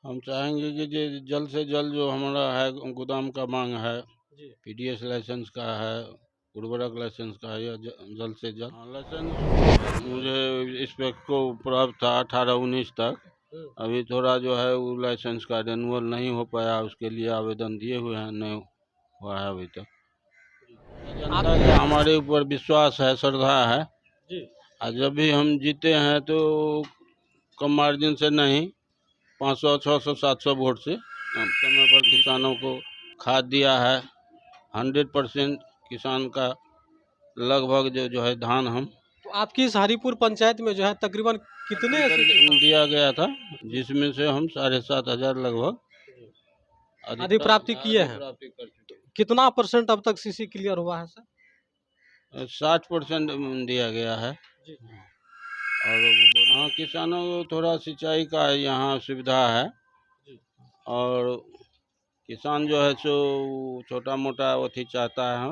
हम चाहेंगे कि जल्द से जल्द जो हमारा है गोदाम का मांग है, जी। पीडीएस लाइसेंस का है, उर्वरक लाइसेंस का है, या जल्द से जल्द। लाइसेंस मुझे इस वक्त को प्राप्त था 18-19 तक। अभी थोड़ा जो है वो लाइसेंस का रिन्यूअल नहीं हो पाया, उसके लिए आवेदन दिए हुए हैं, नहीं हुआ है अभी तक। जनता का हमारे ऊपर विश्वास है, श्रद्धा है जी। और जब भी हम जीते हैं तो कम मार्जिन से नहीं, 500, 600, 700 वोट से समय पर किसानों को खाद दिया है। 100% किसान का लगभग जो है धान हम तो आपकी इस हरिपुर पंचायत में जो है तकरीबन कितने ऐसे किसान दिया गया था, जिसमें से हम 7,500 लगभग अधिप्राप्ति किए हैं। प्राप्ति कर चुके हैं। कितना % अब तक सीसी क्लियर हुआ है सर? 60% दिया गया है। जी। और हाँ, किसानों को थोड़ा सिंचाई का यहाँ सुविधा है जी। और किसान जो है सो छोटा मोटा अथी चाहता है,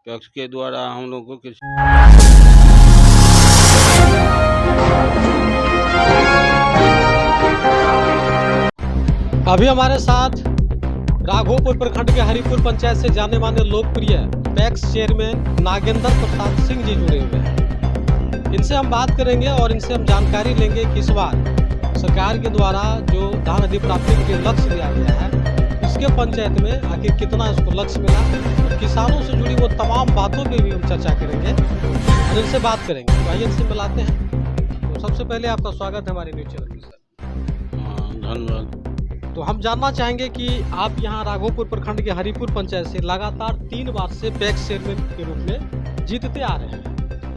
पैक्स के द्वारा हम लोग को किसी अभी हमारे साथ राघोपुर प्रखंड के हरिपुर पंचायत से जाने माने लोकप्रिय पैक्स चेयरमैन नागेंद्र प्रसाद सिंह जी जुड़े हुए हैं। इनसे हम बात करेंगे और इनसे हम जानकारी लेंगे कि इस बार सरकार के द्वारा जो धान अधिप्राप्ति के लिए लक्ष्य दिया गया है, इसके पंचायत में आखिर कितना इसको लक्ष्य मिला और किसानों से जुड़ी वो तमाम बातों पर भी हम चर्चा करेंगे और इनसे बात करेंगे। तो आइए इनसे मिलाते हैं। तो सबसे पहले आपका स्वागत है हमारे न्यूज चैनल में सर। धन्यवाद। तो हम जानना चाहेंगे कि आप यहाँ राघोपुर प्रखंड के हरिपुर पंचायत से लगातार 3 बार से पैक्स चेयरमैन के रूप में जीतते आ रहे हैं।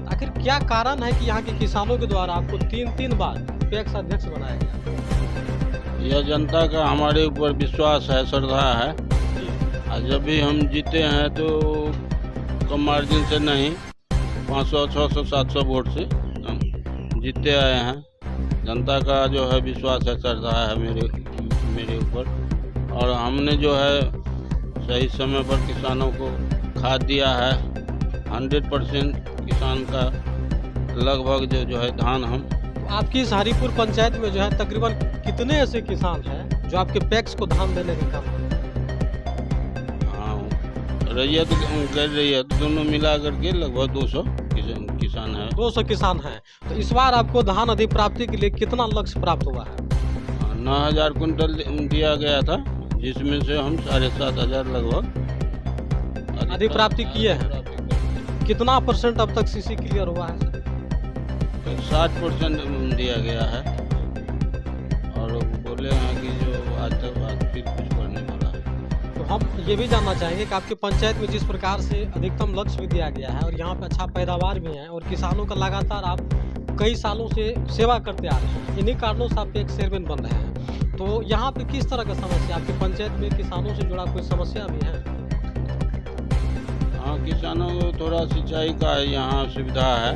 आखिर क्या कारण है कि यहाँ के किसानों के द्वारा आपको 3 बार पैक्स अध्यक्ष बनाया गया? यह जनता का हमारे ऊपर विश्वास है, श्रद्धा है और जब भी हम जीते हैं तो कम मार्जिन से नहीं, 500, 600, 700 वोट से हम जीतते आए हैं। जनता का जो है विश्वास है, श्रद्धा है मेरे ऊपर और हमने जो है सही समय पर किसानों को खाद दिया है। 100% किसान का लगभग जो है धान हम। आपकी इस हरिपुर पंचायत में जो है तकरीबन कितने ऐसे किसान हैं जो आपके पैक्स को धान देने के काम करते हैं? हाँ, रैयत गैर रैयत दोनों मिला करके लगभग 200 किसान है। 200 किसान हैं। तो इस बार आपको धान अधिप्राप्ति के लिए कितना लक्ष्य प्राप्त हुआ है? 9,000 कुंटल दिया गया था, जिसमें से हम 7,500 लगभग अधिप्राप्ति किए हैं। कितना % अब तक सीसी क्लियर हुआ है? 60% दिया गया है और बोले हैं कि जो आज तक फिर कुछ करने वाला है। तो हम ये भी जानना चाहेंगे कि आपके पंचायत में जिस प्रकार से अधिकतम लक्ष्य भी दिया गया है और यहाँ पे अच्छा पैदावार भी है और किसानों का लगातार आप कई सालों से सेवा करते आ रहे हैं, इन्हीं कारणों से आप एक चेयरमैन बन रहे हैं। तो यहाँ पे किस तरह का समस्या आपके पंचायत में किसानों से जुड़ा कोई समस्या भी है? हाँ, किसानों को थोड़ा सिंचाई का यहाँ सुविधा है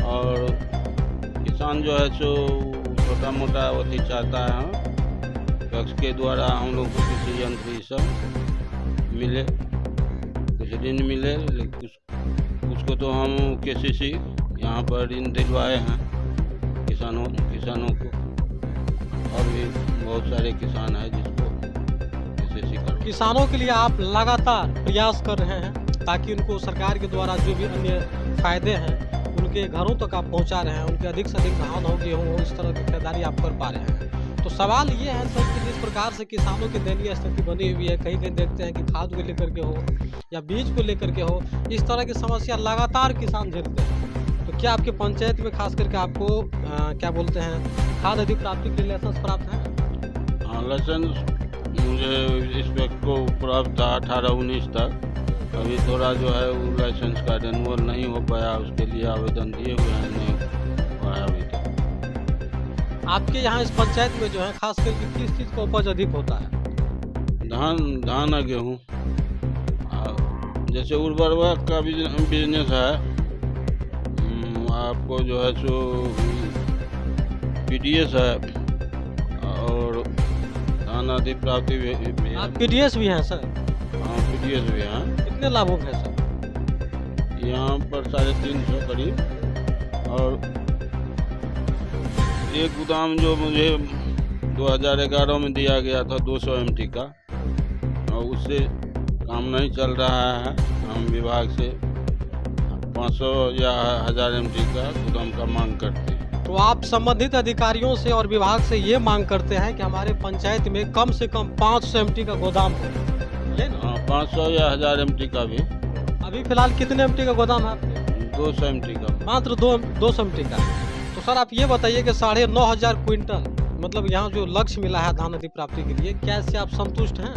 और किसान जो है सो छोटा मोटा अथी चाहता है, पैक्स के द्वारा हम लोग को किसी यंत्र ये सब मिले, कुछ ऋण मिले, लेकिन उसको तो हम KCC यहाँ पर ऋण दिलवाए हैं किसानों को और भी बहुत सारे किसान हैं जिसको KCC कर। किसानों के लिए आप लगातार प्रयास कर रहे हैं ताकि उनको सरकार के द्वारा जो भी अन्य फायदे हैं उनके घरों तक आप पहुंचा रहे हैं, उनके अधिक से अधिक धान हो गेहूँ हो, इस तरह की खरीदारी आप कर पा रहे हैं। तो सवाल ये है सर कि जिस प्रकार से किसानों की दयनीय स्थिति बनी हुई है, कहीं कहीं देखते हैं कि खाद को लेकर के हो या बीज को लेकर के हो, इस तरह की समस्या लगातार किसान झेलते हैं। तो क्या आपके पंचायत में खास करके आपको क्या बोलते हैं खाद अधिप्राप्ति के लिए लाइसेंस प्राप्त है? हाँ, लाइसेंस मुझे इस वक्त को प्राप्त था 18-19 तक। अभी थोड़ा जो है वो लाइसेंस का रिन्यूअल नहीं हो पाया, उसके लिए आवेदन दिए हुए हैं, नहीं हुआ है अभी तक। आपके यहाँ इस पंचायत में जो है खास करके किस चीज़ का उपज अधिक होता है? धान और गेहूँ। जैसे उर्वरक का बिजनेस है, आपको जो है सो PDS है और धान अधिप्राप्ति भी। आप PDS भी हैं सर? हाँ, PDS भी हैं। कितने लाभों में है सर? यहाँ पर 350 करीब और एक गोदाम जो मुझे 2011 में दिया गया था 200 MT का, और उससे काम नहीं चल रहा है। हम विभाग से 500 या 1000 MT का गोदाम का मांग करते हैं। तो आप संबंधित अधिकारियों से और विभाग से ये मांग करते हैं कि हमारे पंचायत में कम से कम 500 MT का गोदाम हो, ये ना? 500 या 1000 MT का भी। अभी फिलहाल कितने MT का गोदाम है आपके? 200 MT का। मात्र 200 MT का। तो सर आप ये बताइए कि 9,500 क्विंटल मतलब यहाँ जो लक्ष्य मिला है धान अधि प्राप्ति के लिए, क्या इससे आप संतुष्ट हैं?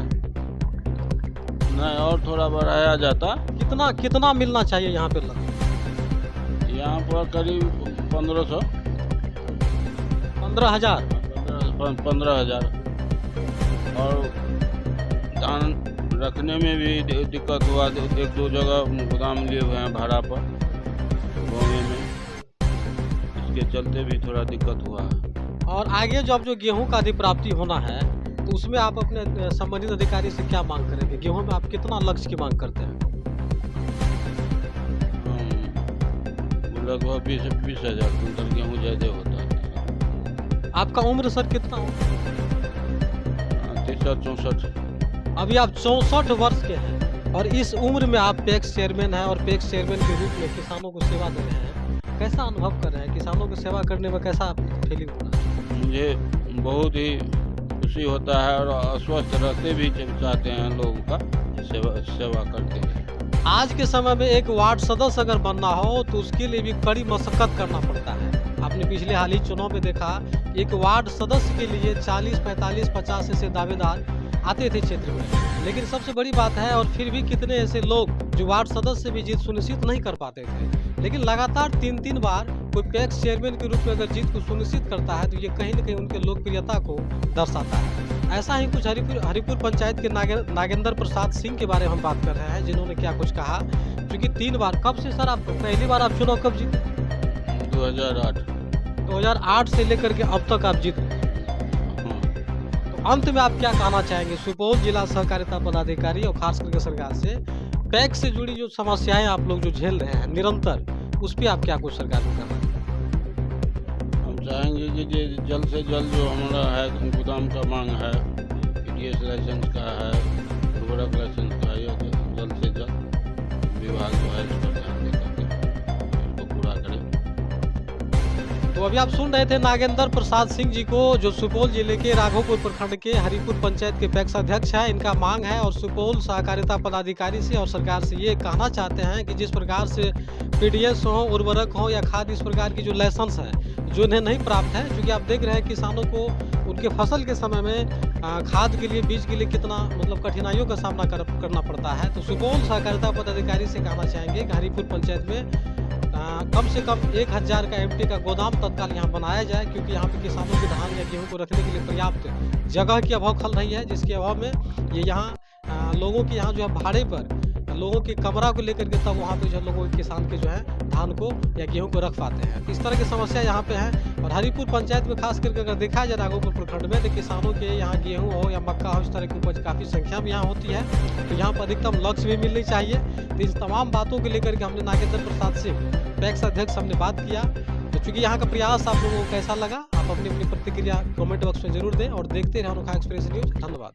नहीं, और थोड़ा बढ़ाया जाता। कितना मिलना चाहिए यहाँ पे लक्ष्य? यहाँ पर करीब 1500। 15,000। 15,000। और धान रखने में भी दिक्कत हुआ। 1-2 जगह गोदाम लिए हुए हैं भाड़ा पर गाँव में, इसके चलते भी थोड़ा दिक्कत हुआ है। और आगे जब जो गेहूं का अधिप्राप्ति होना है तो उसमें आप अपने संबंधित अधिकारी से क्या मांग करेंगे? गेहूं में आप कितना लक्ष्य की मांग करते हैं? लगभग 20,000 कुंटल गेहूँ ज़्यादा होता है। आपका उम्र सर कितना हो? 63-64। अभी आप 64 वर्ष के हैं और इस उम्र में आप पैक्स चेयरमैन हैं और पैक्स चेयरमैन के रूप में किसानों को सेवा दे रहे हैं। कैसा अनुभव कर रहे हैं? किसानों को सेवा करने में कैसा फीलिंग हो रहा है? मुझे बहुत ही खुशी होता है और अस्वस्थ रहते भी चाहते हैं लोगों का सेवा करते हैं। आज के समय में एक वार्ड सदस्य अगर बनना हो तो उसके लिए भी कड़ी मशक्कत करना पड़ता है। आपने पिछले हाल ही चुनाव में देखा, एक वार्ड सदस्य के लिए 40, 45, 50 ऐसे दावेदार आते थे क्षेत्र में, लेकिन सबसे बड़ी बात है और फिर भी कितने ऐसे लोग जो वार्ड सदस्य से भी जीत सुनिश्चित नहीं कर पाते थे, लेकिन लगातार 3-3 बार कोई पैक्स चेयरमैन के रूप में अगर जीत को सुनिश्चित करता है तो ये कहीं न कहीं उनके लोकप्रियता को दर्शाता है। ऐसा ही कुछ हरिपुर पंचायत के नागेंद्र प्रसाद सिंह के बारे में हम बात कर रहे हैं, जिन्होंने क्या कुछ कहा। क्योंकि 3 बार, कब से सर आप पहली बार आप चुनाव कब जीते? 2008 से लेकर के अब तक आप जीत गए। तो अंत में आप क्या कहना चाहेंगे सुपौल जिला सहकारिता पदाधिकारी और खास करके सरकार से, पैक्स से जुड़ी जो समस्याएं आप लोग जो झेल रहे हैं निरंतर, उस पर आप क्या कुछ सरकार को कहना? हम चाहेंगे कि जल्द से जल्द जो हमारा है गोदाम का मांग है, PDS लाइसेंस का है, उर्वरक लाइसेंस का है, जल्द से जल्द विभाग जो है इस पर ध्यान देकर इसको पूरा करे। तो अभी आप सुन रहे थे नागेंद्र प्रसाद सिंह जी को, जो सुपौल जिले के राघोपुर प्रखंड के हरिपुर पंचायत के पैक्स अध्यक्ष है। इनका मांग है और सुपौल सहकारिता पदाधिकारी से और सरकार से ये कहना चाहते हैं कि जिस प्रकार से PDS हो, उर्वरक हो या खाद, इस प्रकार की जो लाइसेंस है जो इन्हें नहीं प्राप्त है, क्योंकि आप देख रहे हैं किसानों को उनके फसल के समय में खाद के लिए, बीज के लिए कितना मतलब कठिनाइयों का सामना करना पड़ता है। तो सुपौल सहकारिता पदाधिकारी से कहना चाहेंगे कि हरिपुर पंचायत में कम से कम 1,000 का MT का गोदाम तत्काल यहाँ बनाया जाए, क्योंकि यहाँ पे किसानों के धान या गेहूँ को रखने के लिए पर्याप्त जगह की अभाव खल रही है, जिसके अभाव में ये यहाँ लोगों के यहाँ जो है भाड़े पर लोगों के कमरा को लेकर के तब वहाँ पे जो लोगों के किसान के जो है धान को या गेहूं को रख पाते हैं। इस तरह की समस्या यहाँ पे है। और हरिपुर पंचायत में खास करके अगर देखा जाए राघोपुर प्रखंड में, तो किसानों के यहाँ गेहूं हो या मक्का हो, इस तरह की उपज काफ़ी संख्या में यहाँ होती है, तो यहाँ पर अधिकतम लक्ष्य भी मिलनी चाहिए। तो इस तमाम बातों को लेकर के हमने नागेंद्र प्रसाद सिंह पैक्स अध्यक्ष हमने बात किया। तो चूँकि यहाँ का प्रयास आप लोगों को कैसा लगा, आप अपनी अपनी प्रतिक्रिया कमेंट बॉक्स में जरूर दें और देखते रहें अनोखा एक्सप्रेस न्यूज़। धन्यवाद।